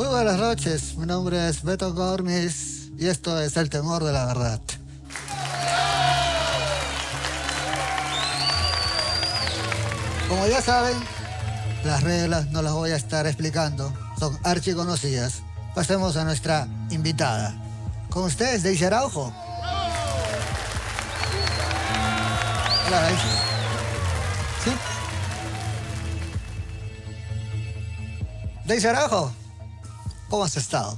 Muy buenas noches, mi nombre es Beto Gormis y esto es El Temor de la Verdad. Como ya saben, las reglas no las voy a estar explicando, son archiconocidas. Pasemos a nuestra invitada. Con ustedes, Daisy Araujo. Hola, Daisy. ¿Sí? Daisy Araujo, ¿cómo has estado?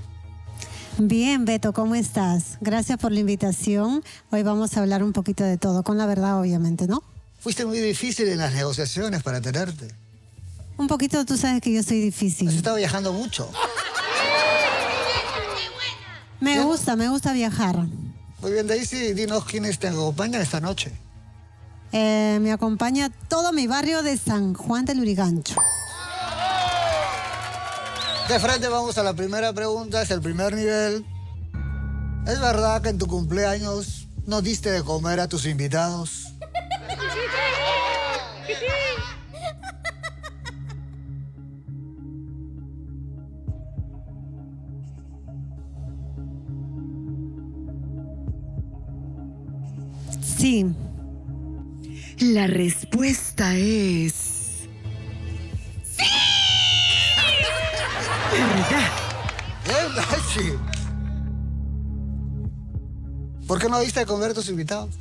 Bien, Beto, ¿cómo estás? Gracias por la invitación. Hoy vamos a hablar un poquito de todo, con la verdad, obviamente, ¿no? Fuiste muy difícil en las negociaciones para tenerte. Un poquito, tú sabes que yo soy difícil. Has estado viajando mucho. Me gusta viajar. Muy bien, Daisy, dinos quiénes te acompañan esta noche. Me acompaña todo mi barrio de San Juan del Lurigancho. De frente vamos a la primera pregunta, es el primer nivel. ¿Es verdad que en tu cumpleaños no diste de comer a tus invitados? Sí. La respuesta es... ¡sí! ¿Verdad? Bien, Daisy. ¿Por qué no diste de comer a tus invitados?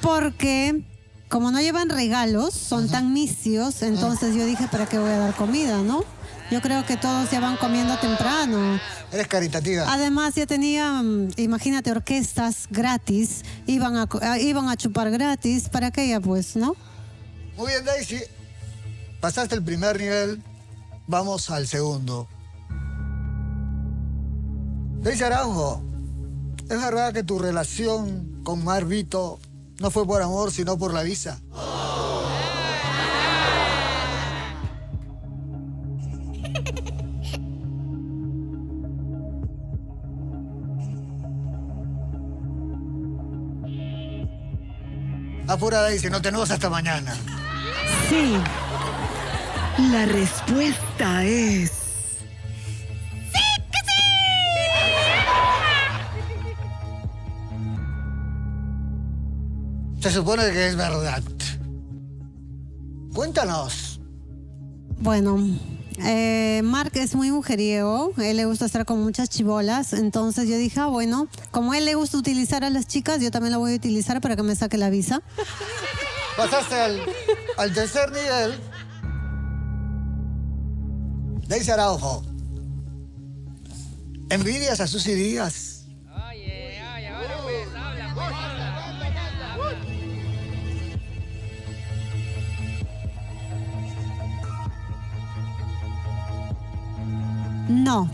Porque como no llevan regalos, son tan misios, entonces yo dije, ¿para qué voy a dar comida, no? Yo creo que todos ya van comiendo temprano. Eres caritativa. Además, ya tenía, imagínate, orquestas gratis, iban a chupar gratis, ¿para qué ya pues, no? Muy bien, Daisy. Pasaste el primer nivel, vamos al segundo. Daisy Araujo, ¿es verdad que tu relación con Marvito no fue por amor, sino por la visa? Apura, Daisy, no tenemos hasta mañana. Sí. La respuesta es... Se supone que es verdad. Cuéntanos. Bueno, Mark es muy mujeriego, él le gusta estar con muchas chibolas, entonces yo dije, bueno, como a él le gusta utilizar a las chicas, yo también la voy a utilizar para que me saque la visa. Pasaste al tercer nivel. Daisy Araujo, ¿envidias a Susy Díaz? Ahora pues, habla, pues, habla. No.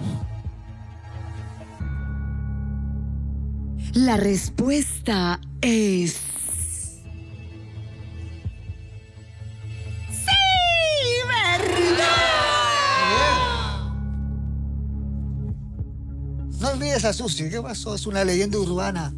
La respuesta es... ¡sí! ¿Verdad? No envidias a Susy, ¿qué pasó? Es una leyenda urbana.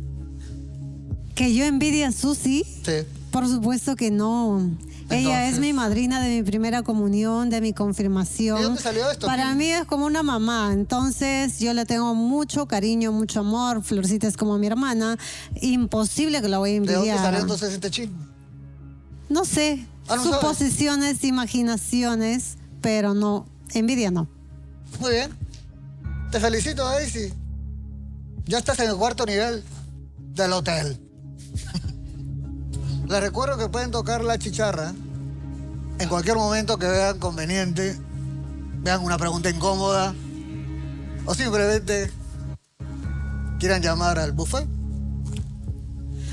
¿Que yo envidia a Susy? Sí. Por supuesto que no. Ella Entonces, es mi madrina de mi primera comunión, de mi confirmación. ¿de dónde salió esto? Para mí es como una mamá, entonces yo le tengo mucho cariño, mucho amor. Florcita es como mi hermana. Imposible que la voy a ¿De envidiar. dónde salió entonces este chisme? No sé, Ah, ¿no sabes? suposiciones, imaginaciones, pero no, envidia no. Muy bien. Te felicito, Daisy. Ya estás en el cuarto nivel del hotel. Les recuerdo que pueden tocar la chicharra en cualquier momento que vean conveniente, vean una pregunta incómoda o simplemente quieran llamar al buffet.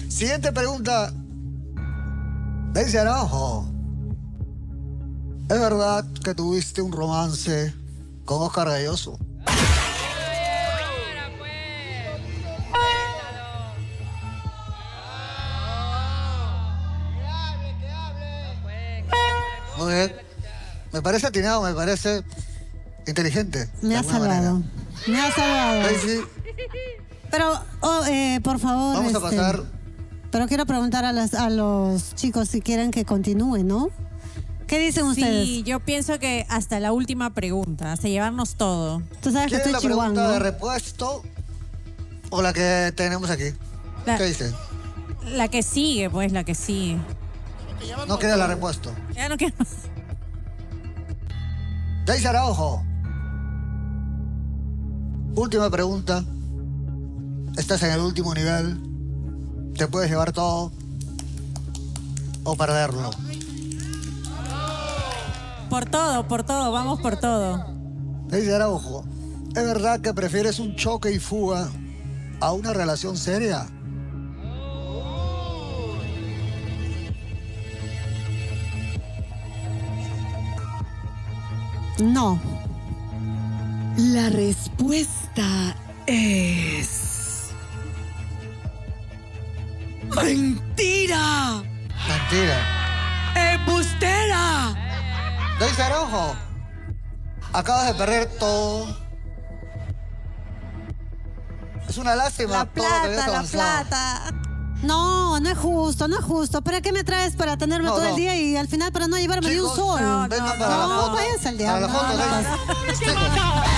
Siguiente pregunta. Daisy Araujo, ¿es verdad que tuviste un romance con Oscar Gayoso? Muy bien. Me parece atinado, me parece inteligente. Me de ha alguna salvado. manera. Me ha salvado. Daisy, Pero, por favor. vamos a pasar. Pero quiero preguntar a los chicos si quieren que continúe, ¿no? ¿Qué dicen ustedes? Sí, yo pienso que hasta la última pregunta, hasta llevarnos todo. Tú sabes que ¿Quieren estoy la pregunta chihuahua. de repuesto o la que tenemos aquí? La- ¿Qué dicen? La que sigue, pues, la que sigue. No queda la repuesto. Ya no quiero. Daisy Araujo. Última pregunta. Estás en el último nivel. Te puedes llevar todo o perderlo. Por todo, vamos por todo. Daisy Araujo, ¿es verdad que prefieres un choque y fuga a una relación seria? No. La respuesta es... ¡Mentira! Mentira. ¡Embustera! Daisy Araujo, acabas de perder todo. Es una lástima La todo lo que habías plata, la avanzado. plata. No, no es justo, no es justo. ¿Para qué me traes para tenerme No, todo no. el día y al final para no llevarme ni un Chicos, sol? vengan para la foto. váyanse al Para la diablo. foto, No, no Daisy. pasa. Chicos.